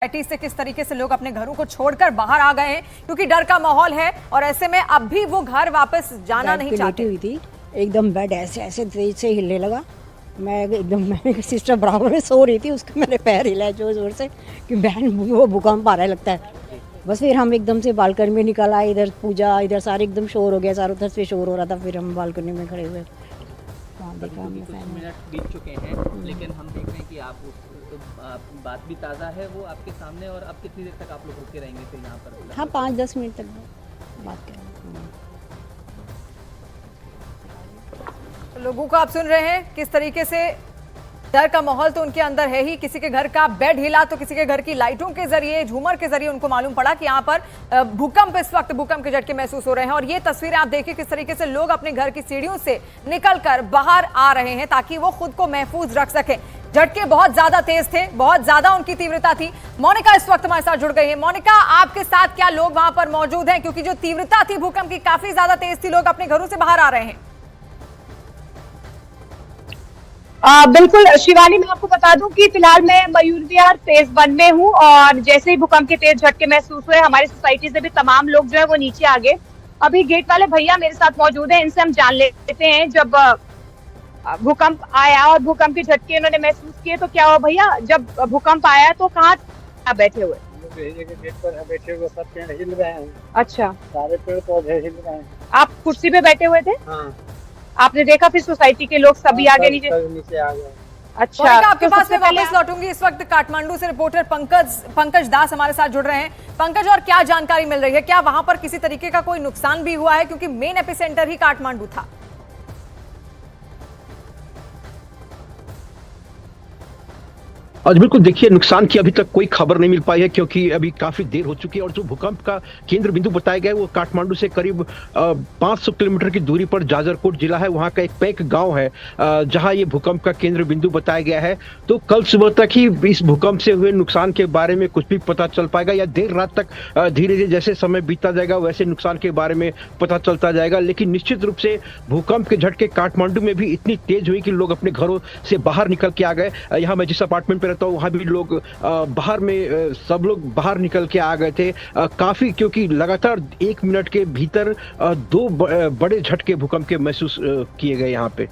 Society से किस तरीके से लोग अपने घरों को छोड़कर बाहर आ गए हैं क्योंकि डर का माहौल है और ऐसे में अब भी वो घर वापस जाना नहीं चाहते। हुई थी एकदम बेड ऐसे ऐसे तेज से हिलने लगा। मैं सिस्टर बराबर में सो रही थी, उसके मेरे पैर हिलाए जोर जोर से कि बहन वो भूकंप आ रहा है लगता है। बस फिर हम एकदम से बालकनी में निकल आए, इधर पूजा इधर सारे एकदम शोर हो गया, चारों तरफ से शोर हो रहा था। फिर हम बालकनी में खड़े हुए देखा हमने। कुछ मिनट बीत चुके हैं लेकिन हम देख रहे हैं कि आप बात भी ताज़ा है वो आपके सामने। और अब कितनी देर तक आप लोग रुके रहेंगे फिर यहाँ पर? हाँ 5-10 मिनट तक बात करें। लोगों को आप सुन रहे हैं किस तरीके से डर का माहौल तो उनके अंदर है ही। किसी के घर का बेड हिला तो किसी के घर की लाइटों के जरिए, झूमर के जरिए उनको मालूम पड़ा कि यहाँ पर भूकंप, इस वक्त भूकंप के झटके महसूस हो रहे हैं। और ये तस्वीरें आप देखिए किस तरीके से लोग अपने घर की सीढ़ियों से निकलकर बाहर आ रहे हैं ताकि वो खुद को महफूज रख सके। झटके बहुत ज्यादा तेज थे, बहुत ज्यादा उनकी तीव्रता थी। मोनिका इस वक्त हमारे साथ जुड़ गई है। मोनिका, आपके साथ क्या लोग वहां पर मौजूद हैं? क्योंकि जो तीव्रता थी भूकंप की काफी ज्यादा तेज थी, लोग अपने घरों से बाहर आ रहे हैं। बिल्कुल शिवानी, मैं आपको बता दूं कि फिलहाल मैं मयूर विहार फेज 1 में हूं और जैसे ही भूकंप के तेज झटके महसूस हुए हमारी सोसाइटी से भी तमाम लोग जो है वो नीचे आ गए। अभी गेट वाले भैया मेरे साथ मौजूद हैं, इनसे हम जान लेते हैं जब भूकंप आया और भूकंप के झटके उन्होंने महसूस किए तो क्या हुआ भैया? जब भूकंप आया तो कहाँ बैठे हुए? गेट पर बैठे हुए, सब पेड़ हिल रहे हैं। अच्छा, सारे पेड़ पौधे हिल रहे हैं। आप कुर्सी पे बैठे हुए थे? हाँ। आपने देखा फिर सोसाइटी के लोग सभी आगे नीचे आ गए। अच्छा, आपके पास में वापस लौटूंगी। इस वक्त काठमांडू से रिपोर्टर पंकज दास हमारे साथ जुड़ रहे हैं। पंकज, और क्या जानकारी मिल रही है? क्या वहां पर किसी तरीके का कोई नुकसान भी हुआ है क्योंकि मेन एपिसेंटर ही काठमांडू था? आज बिल्कुल देखिए, नुकसान की अभी तक कोई खबर नहीं मिल पाई है क्योंकि अभी काफी देर हो चुकी है। और जो भूकंप का केंद्र बिंदु बताया गया है वो काठमांडू से करीब 500 किलोमीटर की दूरी पर जाजरकोट जिला है। वहां का एक पैक गांव है जहां ये भूकंप का केंद्र बिंदु बताया गया है। तो कल सुबह तक ही इस भूकंप से हुए नुकसान के बारे में कुछ भी पता चल पाएगा या देर रात तक धीरे धीरे जैसे समय बीतता जाएगा वैसे नुकसान के बारे में पता चलता जाएगा। लेकिन निश्चित रूप से भूकंप के झटके काठमांडू में भी इतनी तेज हुई कि लोग अपने घरों से बाहर निकल के आ गए। यहाँ मैं जिस अपार्टमेंट रहता हूँ वहां भी लोग बाहर में सब लोग बाहर निकल के आ गए थे काफी, क्योंकि लगातार 1 मिनट के भीतर 2 बड़े झटके भूकंप के महसूस किए गए यहाँ पे।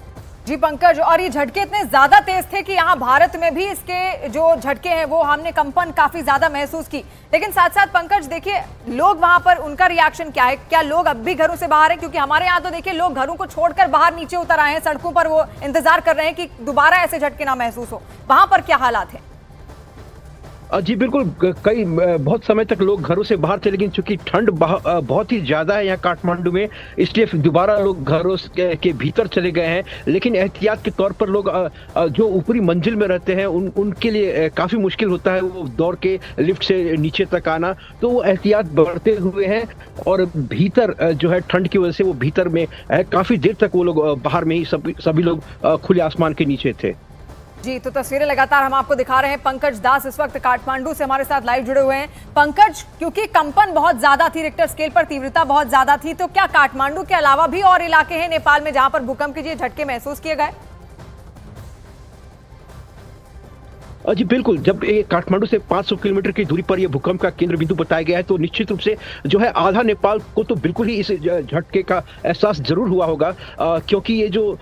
जी पंकज, और ये झटके इतने ज्यादा तेज थे कि यहाँ भारत में भी इसके जो झटके हैं वो हमने कंपन काफी ज्यादा महसूस की। लेकिन साथ साथ पंकज देखिए, लोग वहां पर उनका रिएक्शन क्या है? क्या लोग अब भी घरों से बाहर हैं? क्योंकि हमारे यहाँ तो देखिए लोग घरों को छोड़कर बाहर नीचे उतर आए हैं, सड़कों पर वो इंतजार कर रहे हैं कि दोबारा ऐसे झटके ना महसूस हो। वहां पर क्या हालात है? जी बिल्कुल, बहुत समय तक लोग घरों से बाहर थे, लेकिन चूंकि ठंड बहुत ही ज्यादा है यहाँ काठमांडू में, इसलिए दोबारा लोग घरों के भीतर चले गए हैं। लेकिन एहतियात के तौर पर लोग जो ऊपरी मंजिल में रहते हैं उनके लिए काफी मुश्किल होता है वो दौड़ के लिफ्ट से नीचे तक आना, तो वो एहतियात बढ़ते हुए हैं। और भीतर जो है ठंड की वजह से वो भीतर में काफी देर तक वो लोग बाहर में ही सभी लोग खुले आसमान के नीचे थे। जी, तो तस्वीरें लगातार हम आपको दिखा रहे हैं। पंकज दास इस वक्त काठमांडू से हमारे साथ लाइव जुड़े हुए हैं। पंकज, क्योंकि कंपन बहुत ज्यादा थी, रिक्टर स्केल पर तीव्रता बहुत ज्यादा थी, तो क्या काठमांडू के अलावा भी और इलाके हैं नेपाल में जहां पर भूकंप के झटके महसूस किए गए? जी बिल्कुल, जब ये काठमांडू से 500 किलोमीटर की दूरी पर यह भूकंप का केंद्र बिंदु बताया गया है तो निश्चित रूप से जो है आधा नेपाल को तो बिल्कुल ही इस झटके का एहसास जरूर हुआ होगा, क्योंकि ये जो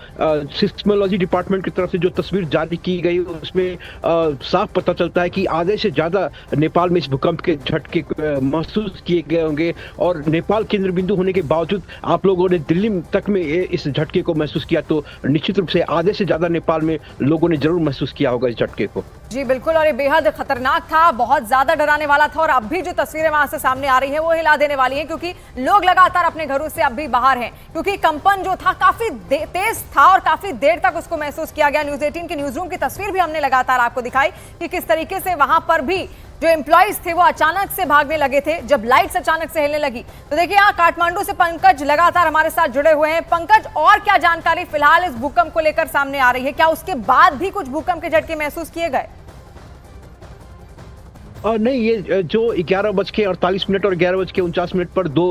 सिस्मोलॉजी डिपार्टमेंट की तरफ से जो तस्वीर जारी की गई उसमें साफ पता चलता है कि आधे से ज्यादा नेपाल में इस भूकंप के झटके महसूस किए गए होंगे। और नेपाल केंद्र बिंदु होने के बावजूद आप लोगों ने दिल्ली तक में इस झटके को महसूस किया, तो निश्चित रूप से आधे से ज्यादा नेपाल में लोगों ने जरूर महसूस किया होगा इस झटके को। जी बिल्कुल, और ये बेहद खतरनाक था, बहुत ज्यादा डराने वाला था। और अब भी जो तस्वीरें वहां से सामने आ रही हैं वो हिला देने वाली हैं, क्योंकि लोग लगातार अपने घरों से अब भी बाहर हैं, क्योंकि कंपन जो था काफी तेज था और काफी देर तक उसको महसूस किया गया। न्यूज़ 18 के न्यूज रूम की तस्वीर भी हमने लगातार आपको दिखाई कि किस तरीके से वहां पर भी जो एम्प्लॉइज थे वो अचानक से भागने लगे थे जब लाइट्स अचानक से हिलने लगी। तो देखिए, यहाँ काठमांडू से पंकज लगातार हमारे साथ जुड़े हुए हैं। पंकज, और क्या जानकारी फिलहाल इस भूकंप को लेकर सामने आ रही है? क्या उसके बाद भी कुछ भूकंप के झटके महसूस किए गए? नहीं, ये जो 11:48 और 11:49 पर दो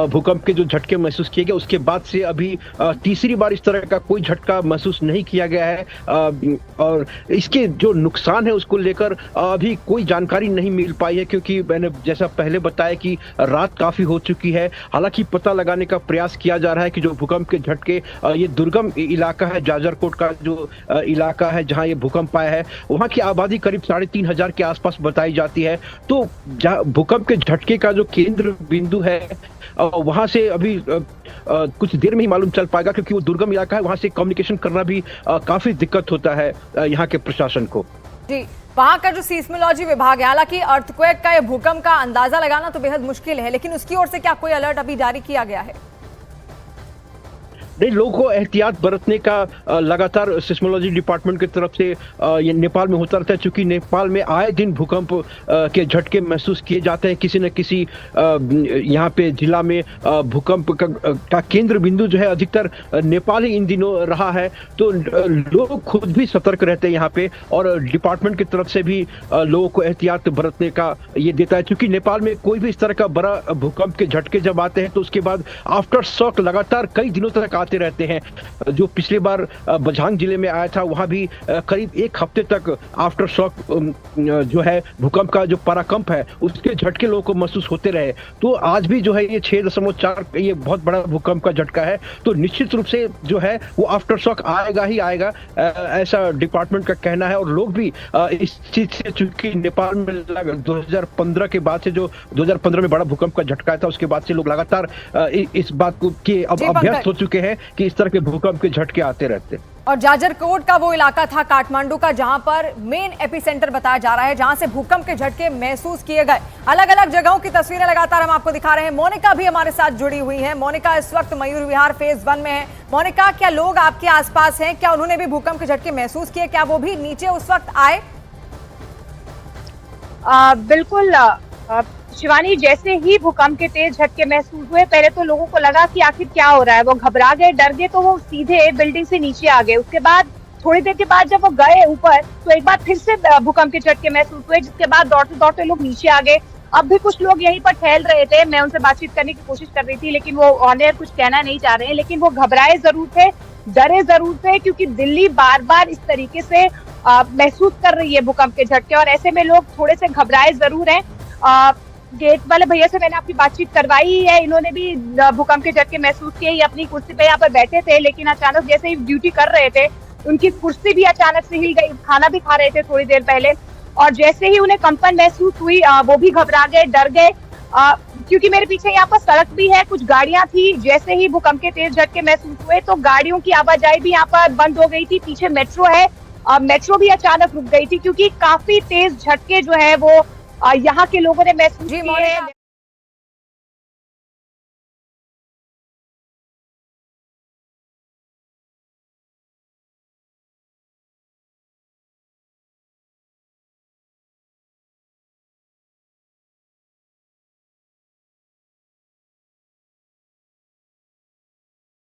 भूकंप के जो झटके महसूस किए गए, उसके बाद से अभी तीसरी बार इस तरह का कोई झटका महसूस नहीं किया गया है। और इसके जो नुकसान है उसको लेकर अभी कोई जानकारी नहीं मिल पाई है, क्योंकि मैंने जैसा पहले बताया कि रात काफी हो चुकी है। हालांकि पता लगाने का प्रयास किया जा रहा है कि जो भूकंप के झटके, ये दुर्गम इलाका है, जाजरकोट का जो इलाका है जहां ये भूकंप आया है, वहां की आबादी करीब 3,500 के आसपास बताई जाती है। तो भूकंप के झटके का जो केंद्र बिंदु है वहां से अभी कुछ देर में ही मालूम चल पाएगा, क्योंकि वो दुर्गम इलाका है, वहां से कम्युनिकेशन करना भी काफी दिक्कत होता है यहाँ के प्रशासन को। जी, वहां का जो सीस्मोलॉजी विभाग है, हालांकि अर्थक्वेक का या भूकंप का अंदाजा लगाना तो बेहद मुश्किल है, लेकिन उसकी ओर से क्या कोई अलर्ट अभी जारी किया गया है? नहीं, लोगों को एहतियात बरतने का लगातार सिस्मोलॉजी डिपार्टमेंट की तरफ से ये नेपाल में होता रहता है, क्योंकि नेपाल में आए दिन भूकंप के झटके महसूस किए जाते हैं। किसी न किसी यहाँ पे जिला में भूकंप का केंद्र बिंदु जो है अधिकतर नेपाल ही इन दिनों रहा है। तो लोग खुद भी सतर्क रहते हैं यहाँ पे, और डिपार्टमेंट की तरफ से भी लोगों को एहतियात बरतने का ये देता है, क्योंकि नेपाल में कोई भी इस तरह का बड़ा भूकंप के झटके जब आते हैं तो उसके बाद आफ्टर शॉक लगातार कई दिनों तक आते रहते हैं। जो पिछली बार बझांग जिले में आया था, वहां भी करीब एक हफ्ते तक आफ्टर शॉक जो है भूकंप का जो पराकंप है उसके झटके लोगों को महसूस होते रहे। तो आज भी जो है ये 6.4 ये बहुत बड़ा भूकंप का झटका है, तो निश्चित रूप से जो है वो आफ्टर शॉक आएगा ही आएगा, ऐसा डिपार्टमेंट का कहना है। और लोग भी इस चीज से, चूंकि नेपाल में 2015 के बाद से, जो 2015 में बड़ा भूकंप का झटका था, उसके बाद से लोग लगातार इस बात को के अब अभ्यस्त हो चुके हैं कि इस तरह के भूकंप के झटके आते रहते हैं। और जाजरकोट का वो इलाका था काठमांडू का, जहां पर मेन एपिसेंटर बताया जा रहा है, जहां से भूकंप के झटके महसूस किए गए। अलग अलग जगहों की तस्वीरें लगातार हम आपको दिखा रहे हैं। मोनिका भी हमारे साथ जुड़ी हुई है। मोनिका इस वक्त मयूर विहार फेज 1 में है। मोनिका, क्या लोग आपके आसपास हैं? क्या उन्होंने भी भूकंप के झटके महसूस किए? क्या वो भी नीचे उस वक्त आए? बिल्कुल शिवानी, जैसे ही भूकंप के तेज झटके महसूस हुए, पहले तो लोगों को लगा कि आखिर क्या हो रहा है। वो घबरा गए, डर गए, तो वो सीधे बिल्डिंग से नीचे आ गए। उसके बाद थोड़ी देर के बाद जब वो गए ऊपर, तो एक बार फिर से भूकंप के झटके महसूस हुए, जिसके बाद दौड़ते दौड़ते लोग नीचे आ गए। अब भी कुछ लोग यहीं पर ठहर रहे थे, मैं उनसे बातचीत करने की कोशिश कर रही थी, लेकिन वो ऑन एयर कुछ कहना नहीं चाह रहे हैं। लेकिन वो घबराए जरूर थे, डरे जरूर थे, क्योंकि दिल्ली बार बार इस तरीके से महसूस कर रही है भूकंप के झटके, और ऐसे में लोग थोड़े से घबराए जरूर हैं। गेट वाले भैया से मैंने आपकी बातचीत करवाई है, इन्होंने भी भूकंप के झटके महसूस किए। ये अपनी कुर्सी पे यहाँ पर बैठे थे, लेकिन अचानक जैसे ही ड्यूटी कर रहे थे, उनकी कुर्सी भी अचानक से हिल गई। खाना भी खा रहे थे थोड़ी देर पहले, और जैसे ही उन्हें कंपन महसूस हुई, वो भी घबरा गए, डर गए। क्योंकि मेरे पीछे यहाँ पर सड़क भी है, कुछ गाड़ियां थी। जैसे ही भूकंप के तेज झटके महसूस हुए, तो गाड़ियों की आवाजाही भी यहाँ पर बंद हो गई थी। पीछे मेट्रो है, मेट्रो भी अचानक रुक गई थी, क्योंकि काफी तेज झटके जो है वो यहाँ के लोगों ने महसूस किए।